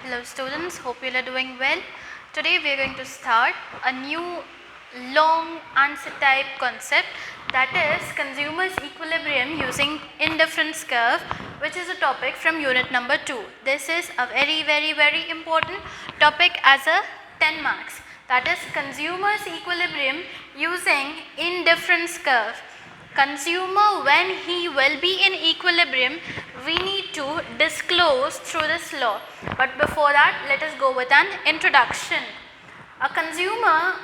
Hello students, hope you are doing well. Today we are going to start a new long answer type concept, that is consumers equilibrium using indifference curve, which is a topic from unit number 2. This is a very important topic as a 10 marks, that is consumers equilibrium using indifference curve. Consumer, when he will be in equilibrium, we need to disclose through this law. But before that, let us go with an introduction. A consumer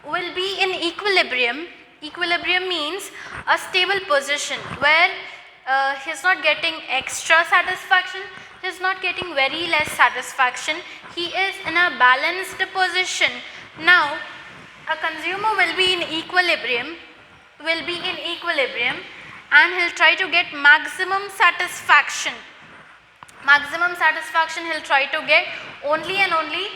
will be in equilibrium. Equilibrium means a stable position where he is not getting extra satisfaction, he is not getting very less satisfaction, he is in a balanced position. Now, a consumer will be in equilibrium and he'll try to get maximum satisfaction. Maximum satisfaction he'll try to get only and only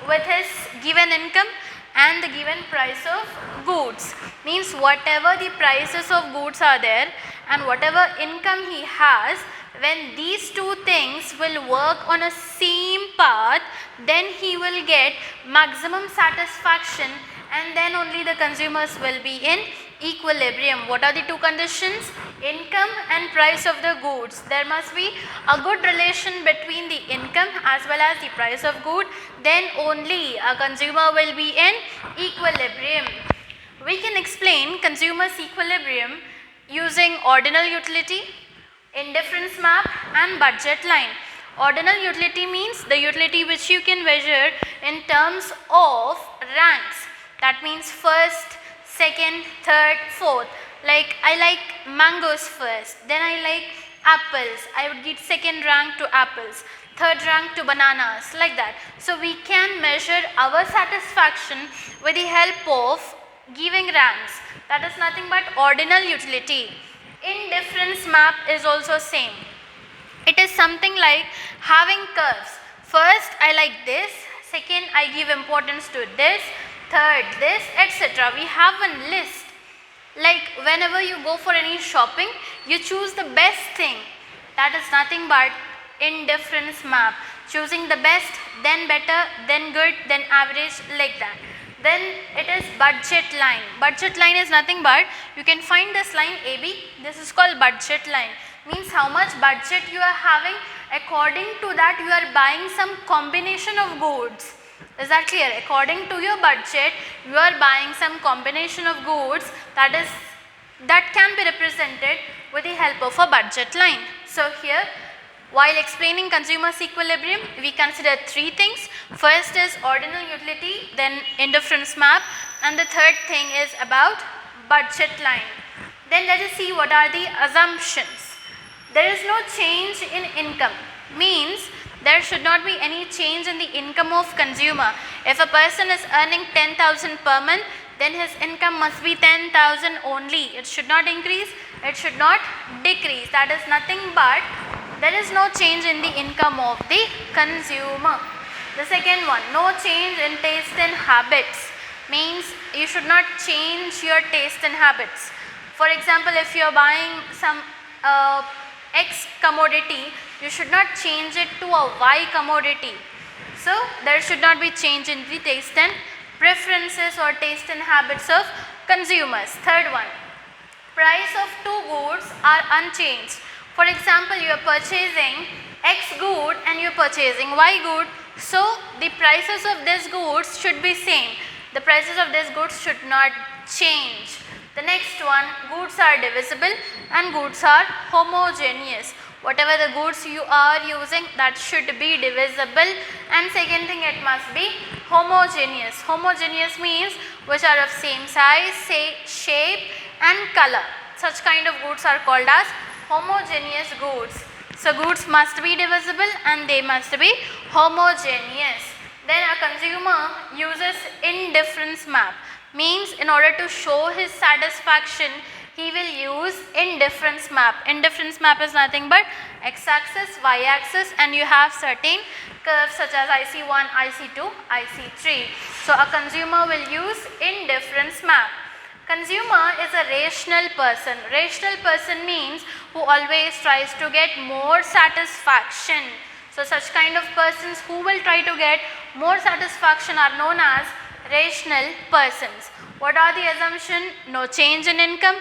with his given income and the given price of goods. Means whatever the prices of goods are there and whatever income he has, when these two things will work on a same path, then he will get maximum satisfaction, and then only the consumers will be in equilibrium. What are the two conditions? Income and price of the goods. There must be a good relation between the income as well as the price of good, then only a consumer will be in equilibrium. We can explain consumers equilibrium using ordinal utility, indifference map and budget line. Ordinal utility means the utility which you can measure in terms of ranks. That means first, second, third, fourth. Like I like mangoes first, then I like apples, I would give second rank to apples, third rank to bananas, like that. So we can measure our satisfaction with the help of giving ranks. That is nothing but ordinal utility. Indifference map is also same. It is something like having curves. First I like this, second I give importance to this, third this, etc. We have a list. Like whenever you go for any shopping, you choose the best thing. That is nothing but indifference map. Choosing the best, then better, then good, then average, like that. Then it is budget line. Budget line is nothing but, you can find this line AB, this is called budget line. Means how much budget you are having, according to that you are buying some combination of goods. Is that clear? According to your budget, you are buying some combination of goods that can be represented with the help of a budget line. So here, while explaining consumers equilibrium, we consider three things. First is ordinal utility, then indifference map, and the third thing is about budget line. Then let us see what are the assumptions. There is no change in income, means there should not be any change in the income of consumer. If a person is earning 10,000 per month, then his income must be 10,000 only. It should not increase, it should not decrease. That is nothing but there is no change in the income of the consumer. The second one, no change in taste and habits, means you should not change your taste and habits. For example, if you are buying some X commodity, you should not change it to a Y commodity. So there should not be change in the taste and preferences or taste and habits of consumers. Third one, price of two goods are unchanged. For example, you are purchasing X good and you are purchasing Y good. So the prices of these goods should be same. The prices of these goods should not change. The next one, goods are divisible and goods are homogeneous. Whatever the goods you are using, that should be divisible, and second thing, it must be homogeneous. Homogeneous means which are of same size, shape and color. Such kind of goods are called as homogeneous goods. So goods must be divisible and they must be homogeneous. Then a consumer uses indifference map, means in order to show his satisfaction, he will use indifference map. Indifference map is nothing but x-axis, y-axis, and you have certain curves such as IC1, IC2, IC3. So a consumer will use indifference map. Consumer is a rational person. Rational person means who always tries to get more satisfaction. So such kind of persons who will try to get more satisfaction are known as rational persons. What are the assumption? No change in income.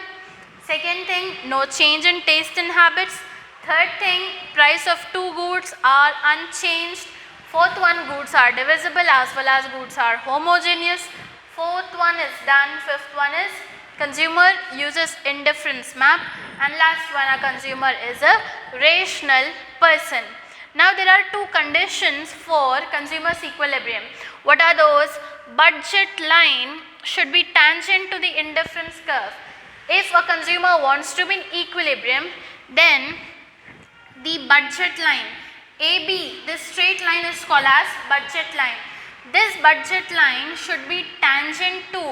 Second thing, no change in taste and habits. Third thing, price of two goods are unchanged. Fourth one, goods are divisible as well as goods are homogeneous. Fourth one is done. Fifth one is consumer uses indifference map, and last one, a consumer is a rational person. Now there are two conditions for consumer's equilibrium. What are those? Budget line should be tangent to the indifference curve. If a consumer wants to be in equilibrium, then the budget line AB, this straight line is called as budget line. This budget line should be tangent to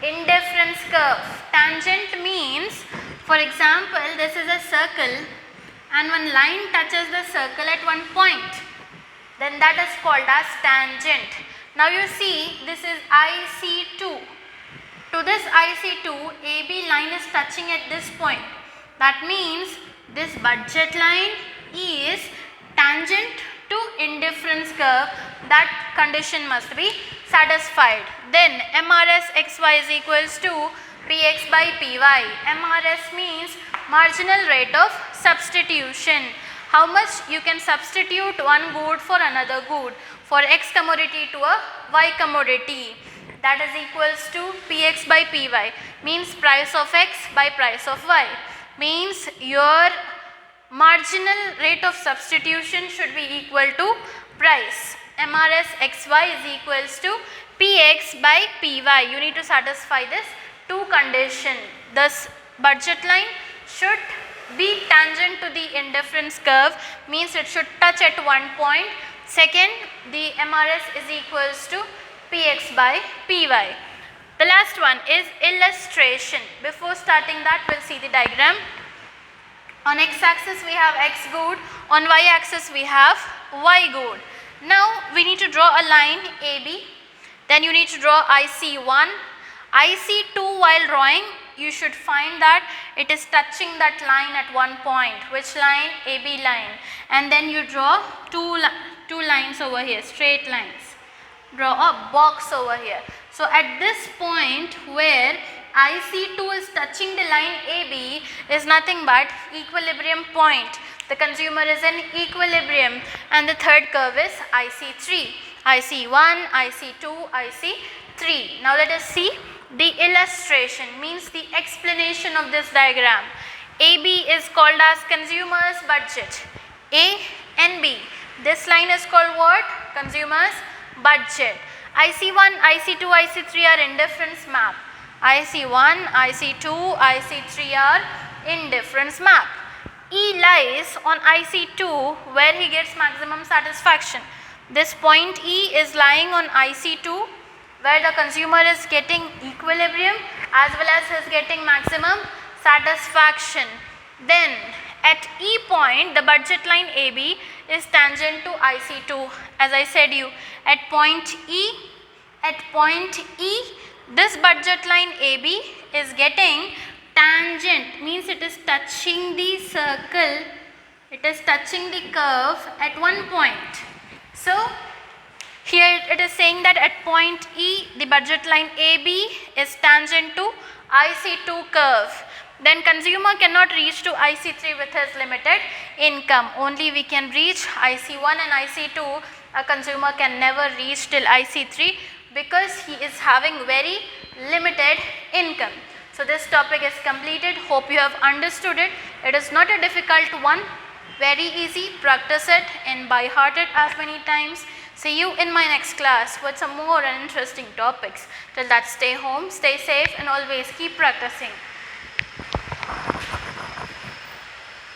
indifference curve. Tangent means, for example, this is a circle and one line touches the circle at one point, then that is called as tangent. Now you see, this is IC2. To this IC2, AB line is touching at this point. That means this budget line is tangent to indifference curve. That condition must be satisfied. Then MRS XY is equals to PX by PY. MRS means marginal rate of substitution. How much you can substitute one good for another good, for X commodity to a Y commodity. That is equals to Px by Py, means price of X by price of Y, means your marginal rate of substitution should be equal to price. MRS XY is equals to Px by Py. You need to satisfy this two condition. Thus budget line should be tangent to the indifference curve, means it should touch at one point. Second, the MRS is equals to Px by Py. The last one is illustration. Before starting that, we'll see the diagram. On x axis we have x good, on y axis we have y good. Now we need to draw a line AB, then you need to draw IC1. IC2 while drawing, you should find that it is touching that line at one point. Which line? AB line. And then you draw two lines over here, straight lines. Draw a box over here. So at this point where IC2 is touching the line AB is nothing but equilibrium point. The consumer is in equilibrium, and the third curve is IC3. IC1, IC2, IC3. Now let us see the illustration, means the explanation of this diagram. AB is called as consumer's budget. A and B. This line is called what? Consumer's budget. IC1, IC2, IC3 are indifference map. IC1, IC2, IC3 are indifference map. E lies on IC2 where he gets maximum satisfaction. This point E is lying on IC2 where the consumer is getting equilibrium as well as is getting maximum satisfaction. Then at E point, the budget line AB is tangent to IC2. As I said you, at point E, this budget line AB is getting tangent, means it is touching the circle, it is touching the curve at one point. So here it is saying that at point E, the budget line AB is tangent to IC2 curve. Then consumer cannot reach to IC3 with his limited income. Only we can reach IC1 and IC2. A consumer can never reach till IC3 because he is having very limited income. So this topic is completed. Hope you have understood it. It is not a difficult one. Very easy. Practice it and by heart it as many times. See you in my next class with some more interesting topics. Till that, stay home, stay safe, and always keep practicing.